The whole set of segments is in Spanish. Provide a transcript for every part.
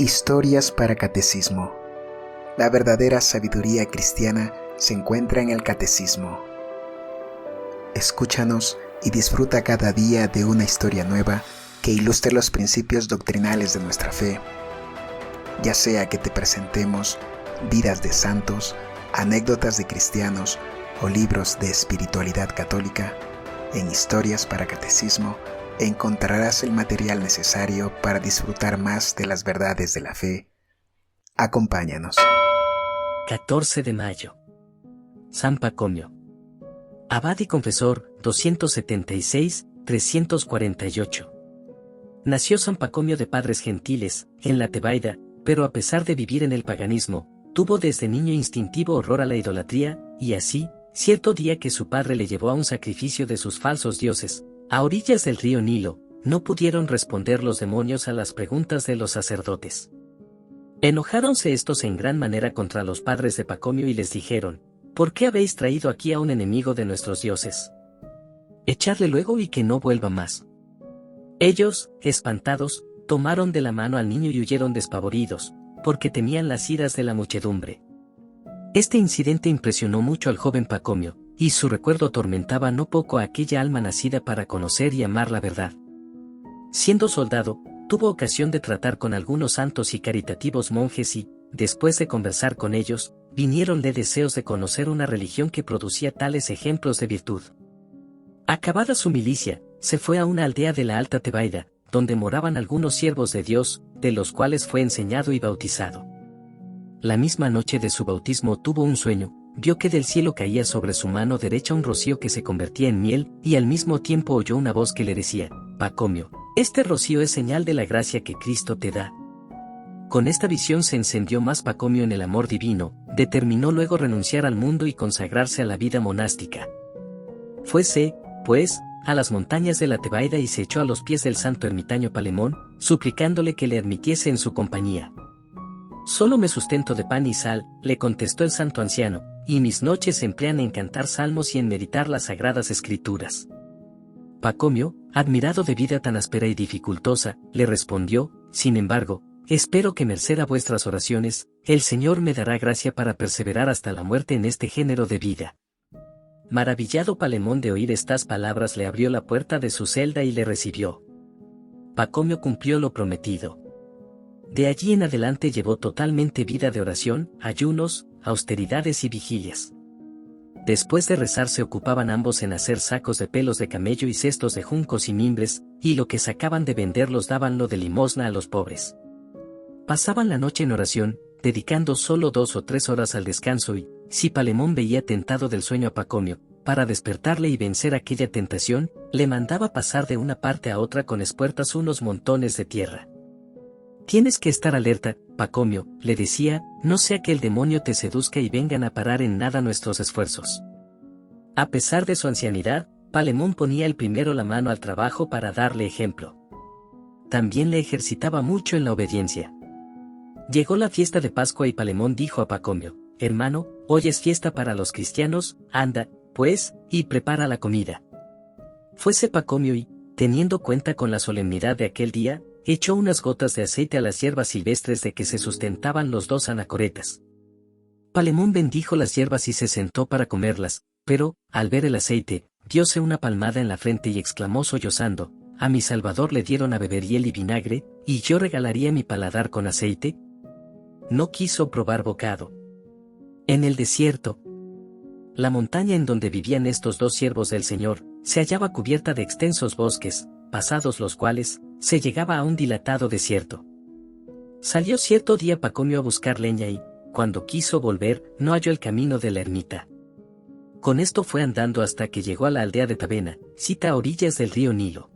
Historias para Catecismo. La verdadera sabiduría cristiana se encuentra en el Catecismo. Escúchanos y disfruta cada día de una historia nueva que ilustre los principios doctrinales de nuestra fe. Ya sea que te presentemos vidas de santos, anécdotas de cristianos o libros de espiritualidad católica, en Historias para Catecismo encontrarás el material necesario para disfrutar más de las verdades de la fe. Acompáñanos. 14 de mayo. San Pacomio. Abad y confesor, 276-348. Nació San Pacomio de padres gentiles, en la Tebaida, pero a pesar de vivir en el paganismo, tuvo desde niño instintivo horror a la idolatría, y así, cierto día que su padre le llevó a un sacrificio de sus falsos dioses, a orillas del río Nilo, no pudieron responder los demonios a las preguntas de los sacerdotes. Enojáronse estos en gran manera contra los padres de Pacomio y les dijeron: ¿por qué habéis traído aquí a un enemigo de nuestros dioses? Echadle luego y que no vuelva más. Ellos, espantados, tomaron de la mano al niño y huyeron despavoridos, porque temían las iras de la muchedumbre. Este incidente impresionó mucho al joven Pacomio, y su recuerdo atormentaba no poco a aquella alma nacida para conocer y amar la verdad. Siendo soldado, tuvo ocasión de tratar con algunos santos y caritativos monjes y, después de conversar con ellos, vinieronle deseos de conocer una religión que producía tales ejemplos de virtud. Acabada su milicia, se fue a una aldea de la Alta Tebaida, donde moraban algunos siervos de Dios, de los cuales fue enseñado y bautizado. La misma noche de su bautismo tuvo un sueño, vio que del cielo caía sobre su mano derecha un rocío que se convertía en miel, y al mismo tiempo oyó una voz que le decía: Pacomio, este rocío es señal de la gracia que Cristo te da. Con esta visión se encendió más Pacomio en el amor divino, determinó luego renunciar al mundo y consagrarse a la vida monástica. Fuese, pues, a las montañas de la Tebaida y se echó a los pies del santo ermitaño Palemón, suplicándole que le admitiese en su compañía. Solo me sustento de pan y sal, le contestó el santo anciano, y mis noches se emplean en cantar salmos y en meditar las sagradas escrituras. Pacomio, admirado de vida tan áspera y dificultosa, le respondió: sin embargo, espero que merced a vuestras oraciones, el Señor me dará gracia para perseverar hasta la muerte en este género de vida. Maravillado Palemón de oír estas palabras le abrió la puerta de su celda y le recibió. Pacomio cumplió lo prometido. De allí en adelante llevó totalmente vida de oración, ayunos, austeridades y vigilias. Después de rezar se ocupaban ambos en hacer sacos de pelos de camello y cestos de juncos y mimbres, y lo que sacaban de venderlos dábanlo de limosna a los pobres. Pasaban la noche en oración, dedicando solo 2 o 3 horas al descanso y, si Palemón veía tentado del sueño a Pacomio, para despertarle y vencer aquella tentación, le mandaba pasar de una parte a otra con espuertas unos montones de tierra. Tienes que estar alerta, Pacomio, le decía, no sea que el demonio te seduzca y vengan a parar en nada nuestros esfuerzos. A pesar de su ancianidad, Palemón ponía el primero la mano al trabajo para darle ejemplo. También le ejercitaba mucho en la obediencia. Llegó la fiesta de Pascua y Palemón dijo a Pacomio: hermano, hoy es fiesta para los cristianos, anda, pues, y prepara la comida. Fuese Pacomio y, teniendo cuenta con la solemnidad de aquel día, echó unas gotas de aceite a las hierbas silvestres de que se sustentaban los 2 anacoretas. Palemón bendijo las hierbas y se sentó para comerlas, pero, al ver el aceite, dióse una palmada en la frente y exclamó sollozando: a mi Salvador le dieron a beber hiel y vinagre, ¿y yo regalaría mi paladar con aceite? No quiso probar bocado. En el desierto, la montaña en donde vivían estos 2 siervos del Señor, se hallaba cubierta de extensos bosques, pasados los cuales, se llegaba a un dilatado desierto. Salió cierto día Pacomio a buscar leña y, cuando quiso volver, no halló el camino de la ermita. Con esto fue andando hasta que llegó a la aldea de Tabena, cita a orillas del río Nilo.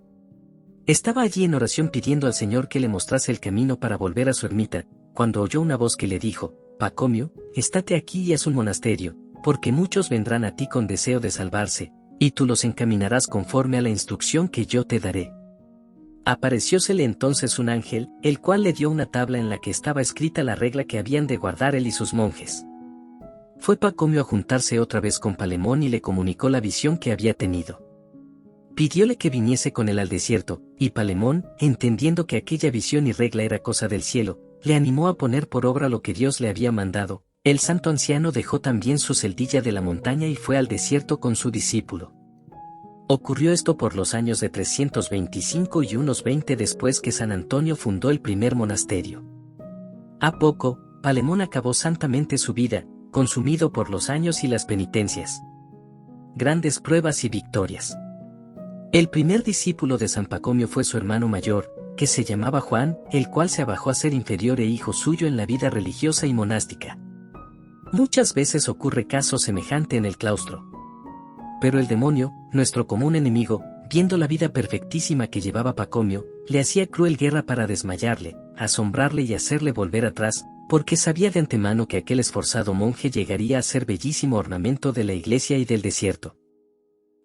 Estaba allí en oración pidiendo al Señor que le mostrase el camino para volver a su ermita, cuando oyó una voz que le dijo: Pacomio, estate aquí y haz un monasterio, porque muchos vendrán a ti con deseo de salvarse, y tú los encaminarás conforme a la instrucción que yo te daré. Apareciósele entonces un ángel, el cual le dio una tabla en la que estaba escrita la regla que habían de guardar él y sus monjes. Fue Pacomio a juntarse otra vez con Palemón y le comunicó la visión que había tenido. Pidióle que viniese con él al desierto, y Palemón, entendiendo que aquella visión y regla era cosa del cielo, le animó a poner por obra lo que Dios le había mandado. El santo anciano dejó también su celdilla de la montaña y fue al desierto con su discípulo. Ocurrió esto por los años de 325 y unos 20 después que San Antonio fundó el primer monasterio. A poco, Palemón acabó santamente su vida, consumido por los años y las penitencias, grandes pruebas y victorias. El primer discípulo de San Pacomio fue su hermano mayor, que se llamaba Juan, el cual se abajó a ser inferior e hijo suyo en la vida religiosa y monástica. Muchas veces ocurre caso semejante en el claustro. Pero el demonio, nuestro común enemigo, viendo la vida perfectísima que llevaba Pacomio, le hacía cruel guerra para desmayarle, asombrarle y hacerle volver atrás, porque sabía de antemano que aquel esforzado monje llegaría a ser bellísimo ornamento de la iglesia y del desierto.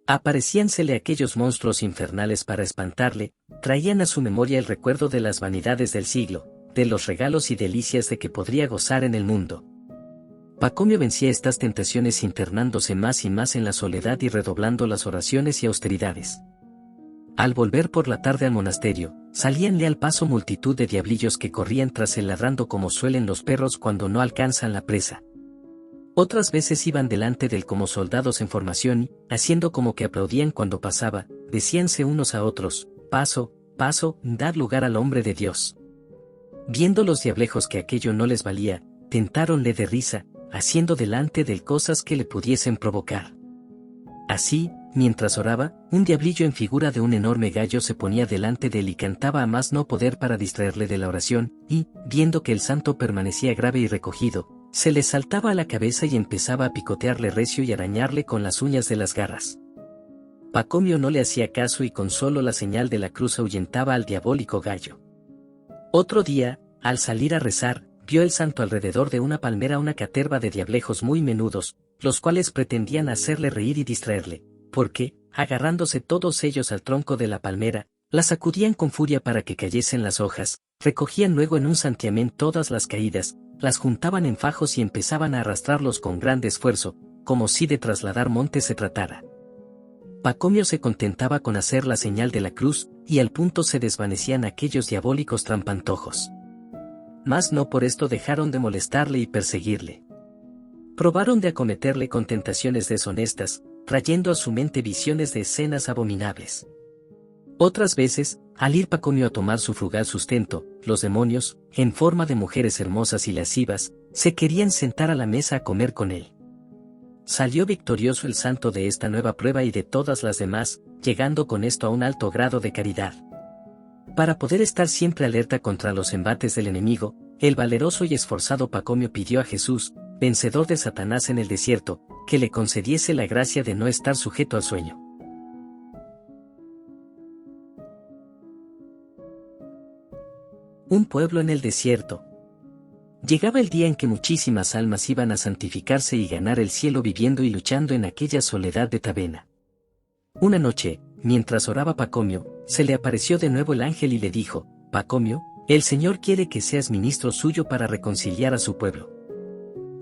Aparecíansele aquellos monstruos infernales para espantarle, traían a su memoria el recuerdo de las vanidades del siglo, de los regalos y delicias de que podría gozar en el mundo. Pacomio vencía estas tentaciones internándose más y más en la soledad y redoblando las oraciones y austeridades. Al volver por la tarde al monasterio, salíanle al paso multitud de diablillos que corrían tras él ladrando como suelen los perros cuando no alcanzan la presa. Otras veces iban delante de él como soldados en formación y, haciendo como que aplaudían cuando pasaba, decíanse unos a otros: paso, paso, dad lugar al hombre de Dios. Viendo los diablejos que aquello no les valía, tentáronle de risa, haciendo delante de él cosas que le pudiesen provocar. Así, mientras oraba, un diablillo en figura de un enorme gallo se ponía delante de él y cantaba a más no poder para distraerle de la oración, y, viendo que el santo permanecía grave y recogido, se le saltaba a la cabeza y empezaba a picotearle recio y arañarle con las uñas de las garras. Pacomio no le hacía caso y con solo la señal de la cruz ahuyentaba al diabólico gallo. Otro día, al salir a rezar, vio el santo alrededor de una palmera una caterva de diablejos muy menudos, los cuales pretendían hacerle reír y distraerle, porque, agarrándose todos ellos al tronco de la palmera, la sacudían con furia para que cayesen las hojas, recogían luego en un santiamén todas las caídas, las juntaban en fajos y empezaban a arrastrarlos con grande esfuerzo, como si de trasladar montes se tratara. Pacomio se contentaba con hacer la señal de la cruz, y al punto se desvanecían aquellos diabólicos trampantojos. Mas no por esto dejaron de molestarle y perseguirle. Probaron de acometerle con tentaciones deshonestas, trayendo a su mente visiones de escenas abominables. Otras veces, al ir Pacomio a tomar su frugal sustento, los demonios, en forma de mujeres hermosas y lascivas, se querían sentar a la mesa a comer con él. Salió victorioso el santo de esta nueva prueba y de todas las demás, llegando con esto a un alto grado de caridad. Para poder estar siempre alerta contra los embates del enemigo, el valeroso y esforzado Pacomio pidió a Jesús, vencedor de Satanás en el desierto, que le concediese la gracia de no estar sujeto al sueño. Un pueblo en el desierto. Llegaba el día en que muchísimas almas iban a santificarse y ganar el cielo viviendo y luchando en aquella soledad de Tabena. Una noche, mientras oraba Pacomio, se le apareció de nuevo el ángel y le dijo: Pacomio, el Señor quiere que seas ministro suyo para reconciliar a su pueblo.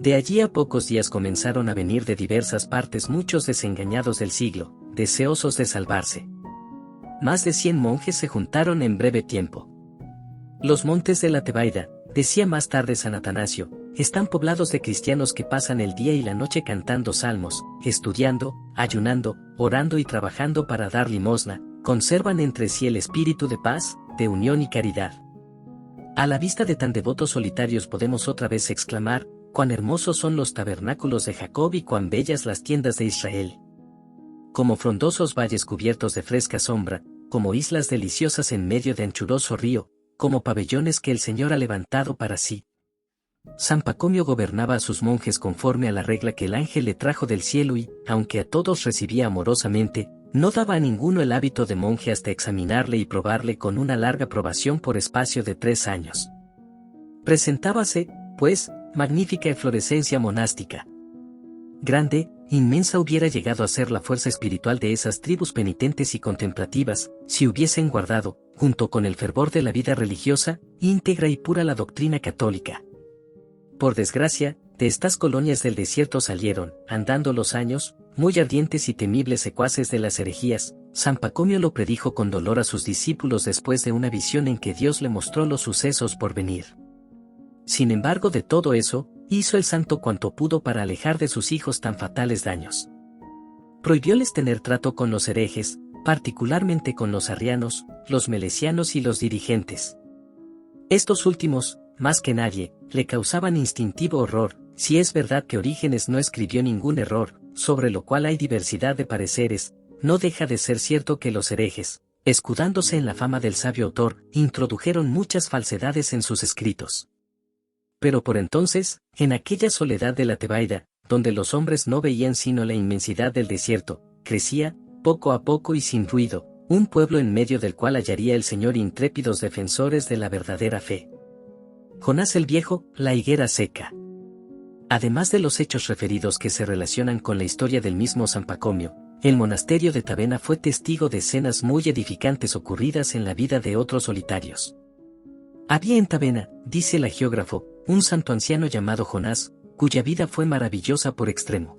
De allí a pocos días comenzaron a venir de diversas partes muchos desengañados del siglo, deseosos de salvarse. Más de 100 monjes se juntaron en breve tiempo. Los montes de la Tebaida, decía más tarde San Atanasio, están poblados de cristianos que pasan el día y la noche cantando salmos, estudiando, ayunando, orando y trabajando para dar limosna, conservan entre sí el espíritu de paz, de unión y caridad. A la vista de tan devotos solitarios podemos otra vez exclamar: cuán hermosos son los tabernáculos de Jacob y cuán bellas las tiendas de Israel. Como frondosos valles cubiertos de fresca sombra, como islas deliciosas en medio de anchuroso río, como pabellones que el Señor ha levantado para sí. San Pacomio gobernaba a sus monjes conforme a la regla que el ángel le trajo del cielo y, aunque a todos recibía amorosamente, no daba a ninguno el hábito de monje hasta examinarle y probarle con una larga probación por espacio de 3 años. Presentábase, pues, magnífica eflorescencia monástica. Grande, inmensa hubiera llegado a ser la fuerza espiritual de esas tribus penitentes y contemplativas, si hubiesen guardado, junto con el fervor de la vida religiosa, íntegra y pura la doctrina católica. Por desgracia, de estas colonias del desierto salieron, andando los años, muy ardientes y temibles secuaces de las herejías. San Pacomio lo predijo con dolor a sus discípulos después de una visión en que Dios le mostró los sucesos por venir. Sin embargo, de todo eso, hizo el santo cuanto pudo para alejar de sus hijos tan fatales daños. Prohibióles tener trato con los herejes, particularmente con los arrianos, los melesianos y los dirigentes. Estos últimos, más que nadie, le causaban instintivo horror, si es verdad que Orígenes no escribió ningún error, sobre lo cual hay diversidad de pareceres, no deja de ser cierto que los herejes, escudándose en la fama del sabio autor, introdujeron muchas falsedades en sus escritos. Pero por entonces, en aquella soledad de la Tebaida, donde los hombres no veían sino la inmensidad del desierto, crecía, poco a poco y sin ruido, un pueblo en medio del cual hallaría el Señor intrépidos defensores de la verdadera fe. Jonás el Viejo, la higuera seca. Además de los hechos referidos que se relacionan con la historia del mismo San Pacomio, el monasterio de Tavena fue testigo de escenas muy edificantes ocurridas en la vida de otros solitarios. Había en Tavena, dice el hagiógrafo, un santo anciano llamado Jonás, cuya vida fue maravillosa por extremo.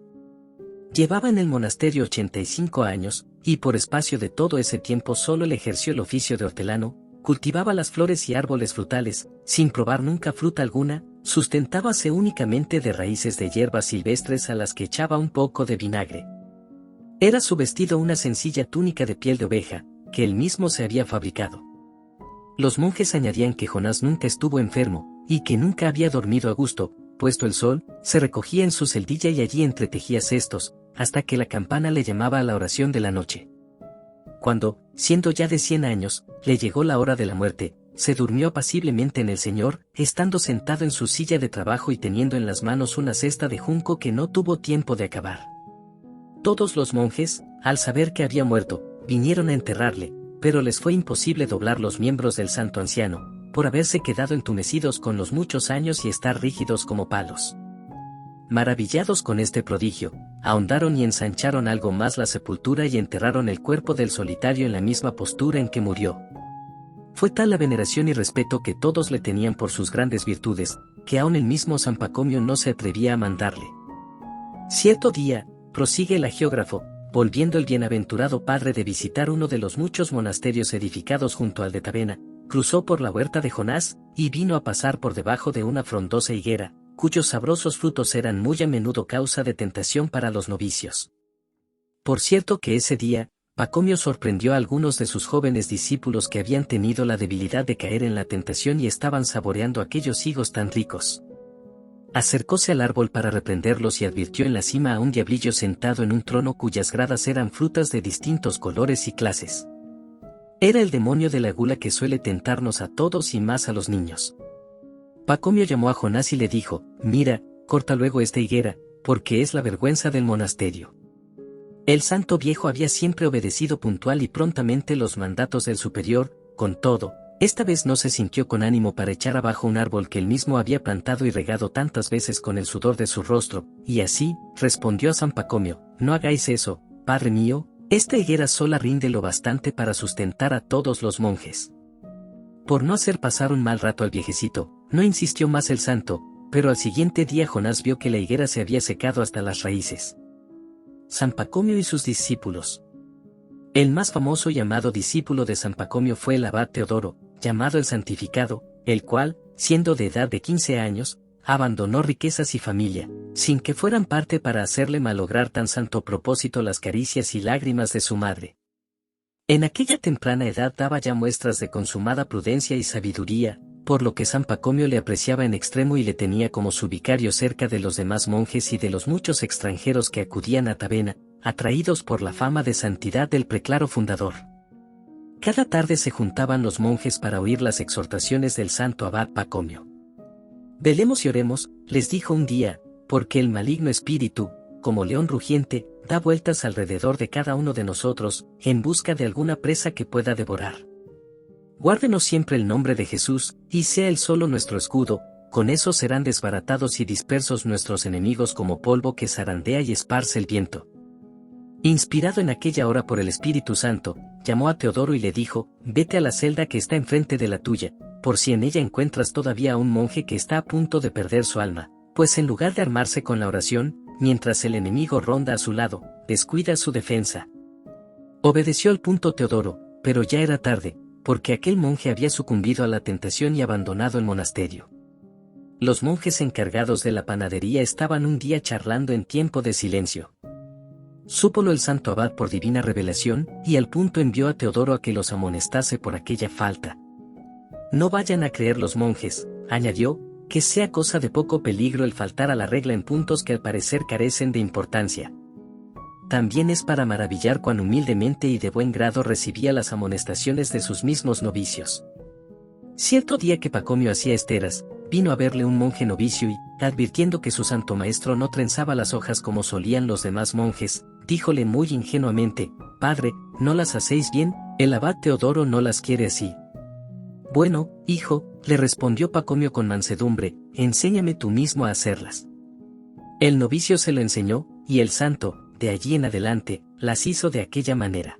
Llevaba en el monasterio 85 años, y por espacio de todo ese tiempo solo le ejerció el oficio de hortelano, cultivaba las flores y árboles frutales, sin probar nunca fruta alguna, sustentábase únicamente de raíces de hierbas silvestres a las que echaba un poco de vinagre. Era su vestido una sencilla túnica de piel de oveja, que él mismo se había fabricado. Los monjes añadían que Jonás nunca estuvo enfermo, y que nunca había dormido a gusto, puesto el sol, se recogía en su celdilla y allí entretejía cestos, hasta que la campana le llamaba a la oración de la noche. Cuando, siendo ya de 100 años, le llegó la hora de la muerte, se durmió apaciblemente en el Señor, estando sentado en su silla de trabajo y teniendo en las manos una cesta de junco que no tuvo tiempo de acabar. Todos los monjes, al saber que había muerto, vinieron a enterrarle, pero les fue imposible doblar los miembros del santo anciano, por haberse quedado entumecidos con los muchos años y estar rígidos como palos. Maravillados con este prodigio, ahondaron y ensancharon algo más la sepultura y enterraron el cuerpo del solitario en la misma postura en que murió. Fue tal la veneración y respeto que todos le tenían por sus grandes virtudes, que aun el mismo San Pacomio no se atrevía a mandarle. Cierto día, prosigue el hagiógrafo, volviendo el bienaventurado padre de visitar uno de los muchos monasterios edificados junto al de Tavena, cruzó por la huerta de Jonás, y vino a pasar por debajo de una frondosa higuera, cuyos sabrosos frutos eran muy a menudo causa de tentación para los novicios. Por cierto que ese día, Pacomio sorprendió a algunos de sus jóvenes discípulos que habían tenido la debilidad de caer en la tentación y estaban saboreando aquellos higos tan ricos. Acercóse al árbol para reprenderlos y advirtió en la cima a un diablillo sentado en un trono cuyas gradas eran frutas de distintos colores y clases. Era el demonio de la gula que suele tentarnos a todos y más a los niños. Pacomio llamó a Jonás y le dijo: «Mira, corta luego esta higuera, porque es la vergüenza del monasterio». El santo viejo había siempre obedecido puntual y prontamente los mandatos del superior, con todo, esta vez no se sintió con ánimo para echar abajo un árbol que él mismo había plantado y regado tantas veces con el sudor de su rostro, y así, respondió a San Pacomio: «No hagáis eso, padre mío, esta higuera sola rinde lo bastante para sustentar a todos los monjes». Por no hacer pasar un mal rato al viejecito, no insistió más el santo, pero al siguiente día Jonás vio que la higuera se había secado hasta las raíces. San Pacomio y sus discípulos. El más famoso y amado discípulo de San Pacomio fue el abad Teodoro, llamado el Santificado, el cual, siendo de edad de 15 años, abandonó riquezas y familia, sin que fueran parte para hacerle malograr tan santo propósito las caricias y lágrimas de su madre. En aquella temprana edad daba ya muestras de consumada prudencia y sabiduría, por lo que San Pacomio le apreciaba en extremo y le tenía como su vicario cerca de los demás monjes y de los muchos extranjeros que acudían a Tavena, atraídos por la fama de santidad del preclaro fundador. Cada tarde se juntaban los monjes para oír las exhortaciones del santo abad Pacomio. «Velemos y oremos», les dijo un día, «porque el maligno espíritu, como león rugiente, da vueltas alrededor de cada uno de nosotros, en busca de alguna presa que pueda devorar. Guárdenos siempre el nombre de Jesús, y sea él solo nuestro escudo, con eso serán desbaratados y dispersos nuestros enemigos como polvo que zarandea y esparce el viento». Inspirado en aquella hora por el Espíritu Santo, llamó a Teodoro y le dijo: «Vete a la celda que está enfrente de la tuya, por si en ella encuentras todavía a un monje que está a punto de perder su alma, pues en lugar de armarse con la oración, mientras el enemigo ronda a su lado, descuida su defensa». Obedeció al punto Teodoro, pero ya era tarde, porque aquel monje había sucumbido a la tentación y abandonado el monasterio. Los monjes encargados de la panadería estaban un día charlando en tiempo de silencio. Súpolo el santo abad por divina revelación, y al punto envió a Teodoro a que los amonestase por aquella falta. No vayan a creer los monjes, añadió, que sea cosa de poco peligro el faltar a la regla en puntos que al parecer carecen de importancia. También es para maravillar cuán humildemente y de buen grado recibía las amonestaciones de sus mismos novicios. Cierto día que Pacomio hacía esteras, vino a verle un monje novicio y, advirtiendo que su santo maestro no trenzaba las hojas como solían los demás monjes, díjole muy ingenuamente: «Padre, no las hacéis bien, el abad Teodoro no las quiere así». «Bueno, hijo», le respondió Pacomio con mansedumbre, «enséñame tú mismo a hacerlas». El novicio se lo enseñó, y el santo, de allí en adelante, las hizo de aquella manera.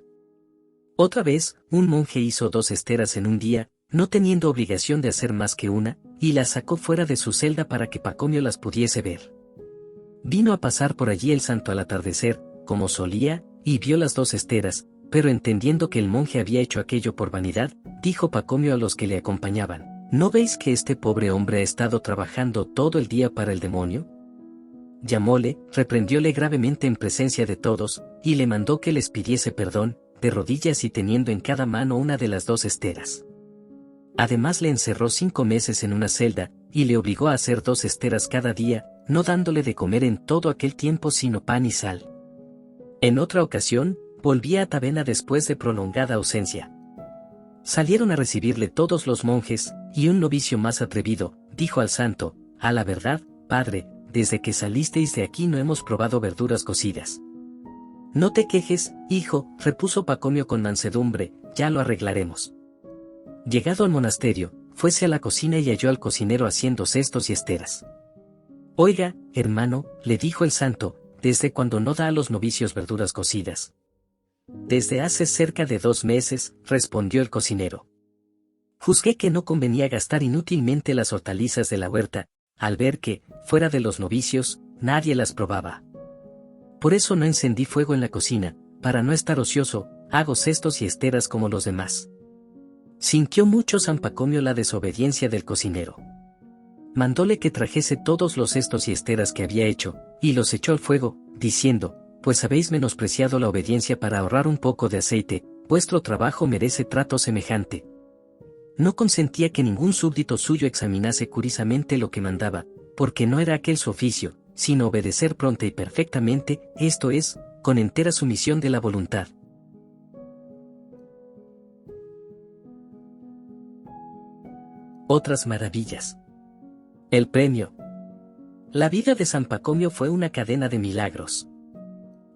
Otra vez, un monje hizo 2 esteras en un día, no teniendo obligación de hacer más que una, y las sacó fuera de su celda para que Pacomio las pudiese ver. Vino a pasar por allí el santo al atardecer, como solía, y vio las 2 esteras, pero entendiendo que el monje había hecho aquello por vanidad, dijo Pacomio a los que le acompañaban: «¿No veis que este pobre hombre ha estado trabajando todo el día para el demonio?». Llamóle, reprendióle gravemente en presencia de todos, y le mandó que les pidiese perdón, de rodillas y teniendo en cada mano una de las 2 esteras. Además le encerró 5 meses en una celda, y le obligó a hacer 2 esteras cada día, no dándole de comer en todo aquel tiempo sino pan y sal. En otra ocasión, volvía a Tavena después de prolongada ausencia. Salieron a recibirle todos los monjes, y un novicio más atrevido, dijo al santo: «A la verdad, padre, desde que salisteis de aquí no hemos probado verduras cocidas». «No te quejes, hijo», repuso Pacomio con mansedumbre, «ya lo arreglaremos». Llegado al monasterio, fuese a la cocina y halló al cocinero haciendo cestos y esteras. «Oiga, hermano», le dijo el santo, «¿desde cuándo no da a los novicios verduras cocidas?». «Desde hace cerca de 2 meses», respondió el cocinero. «Juzgué que no convenía gastar inútilmente las hortalizas de la huerta, al ver que, fuera de los novicios, nadie las probaba. Por eso no encendí fuego en la cocina, para no estar ocioso, hago cestos y esteras como los demás». Sintió mucho San Pacomio la desobediencia del cocinero. Mandóle que trajese todos los cestos y esteras que había hecho, y los echó al fuego, diciendo: «Pues habéis menospreciado la obediencia para ahorrar un poco de aceite, vuestro trabajo merece trato semejante». No consentía que ningún súbdito suyo examinase curisamente lo que mandaba, porque no era aquel su oficio, sino obedecer pronta y perfectamente, esto es, con entera sumisión de la voluntad. Otras maravillas. El premio. La vida de San Pacomio fue una cadena de milagros.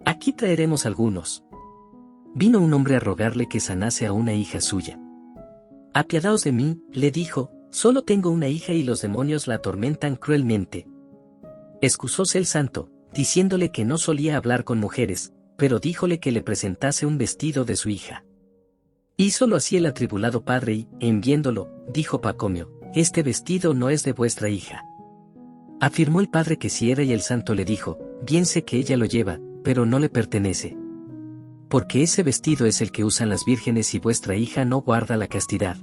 Aquí traeremos algunos. Vino un hombre a rogarle que sanase a una hija suya. «Apiadaos de mí», le dijo, «solo tengo una hija y los demonios la atormentan cruelmente». Excusóse el santo, diciéndole que no solía hablar con mujeres, pero díjole que le presentase un vestido de su hija. Hízolo así el atribulado padre y, en viéndolo, dijo Pacomio: «Este vestido no es de vuestra hija». Afirmó el padre que sí era y el santo le dijo: «Bien sé que ella lo lleva, pero no le pertenece. Porque ese vestido es el que usan las vírgenes y vuestra hija no guarda la castidad».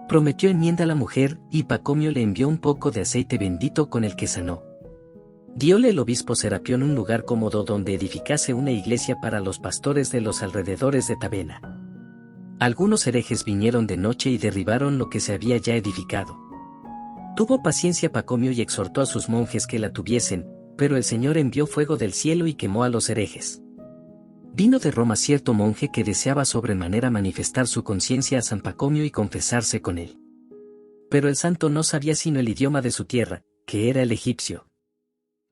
Prometió enmienda la mujer, y Pacomio le envió un poco de aceite bendito con el que sanó. Diole el obispo Serapión un lugar cómodo donde edificase una iglesia para los pastores de los alrededores de Tavena. Algunos herejes vinieron de noche y derribaron lo que se había ya edificado. Tuvo paciencia Pacomio y exhortó a sus monjes que la tuviesen, pero el Señor envió fuego del cielo y quemó a los herejes. Vino de Roma cierto monje que deseaba sobremanera manifestar su conciencia a San Pacomio y confesarse con él. Pero el santo no sabía sino el idioma de su tierra, que era el egipcio.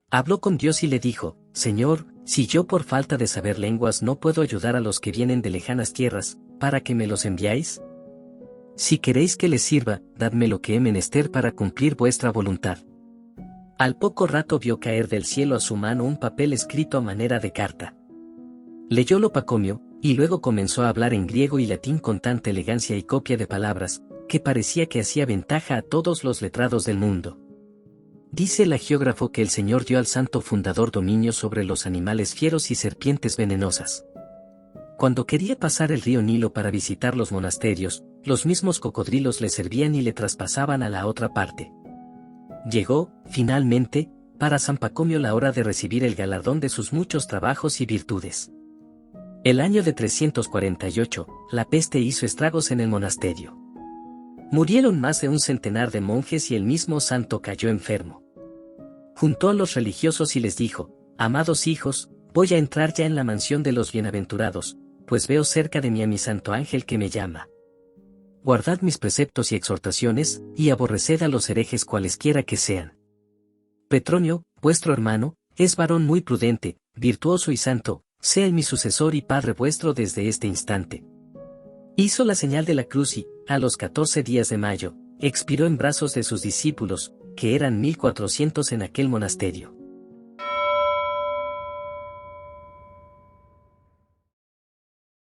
Habló con Dios y le dijo: «Señor, si yo por falta de saber lenguas no puedo ayudar a los que vienen de lejanas tierras, ¿para qué me los enviáis? Si queréis que les sirva, dadme lo que he menester para cumplir vuestra voluntad». Al poco rato vio caer del cielo a su mano un papel escrito a manera de carta. Leyólo Pacomio, y luego comenzó a hablar en griego y latín con tanta elegancia y copia de palabras, que parecía que hacía ventaja a todos los letrados del mundo. Dice el hagiógrafo que el Señor dio al santo fundador dominio sobre los animales fieros y serpientes venenosas. Cuando quería pasar el río Nilo para visitar los monasterios, los mismos cocodrilos le servían y le traspasaban a la otra parte. Llegó, finalmente, para San Pacomio la hora de recibir el galardón de sus muchos trabajos y virtudes. El año de 348, la peste hizo estragos en el monasterio. Murieron más de un centenar de monjes y el mismo santo cayó enfermo. Juntó a los religiosos y les dijo: «Amados hijos, voy a entrar ya en la mansión de los bienaventurados, pues veo cerca de mí a mi santo ángel que me llama. Guardad mis preceptos y exhortaciones, y aborreced a los herejes cualesquiera que sean. Petronio, vuestro hermano, es varón muy prudente, virtuoso y santo, sea él mi sucesor y padre vuestro desde este instante». Hizo la señal de la cruz y, a los 14 días de mayo, expiró en brazos de sus discípulos, que eran 1400 en aquel monasterio.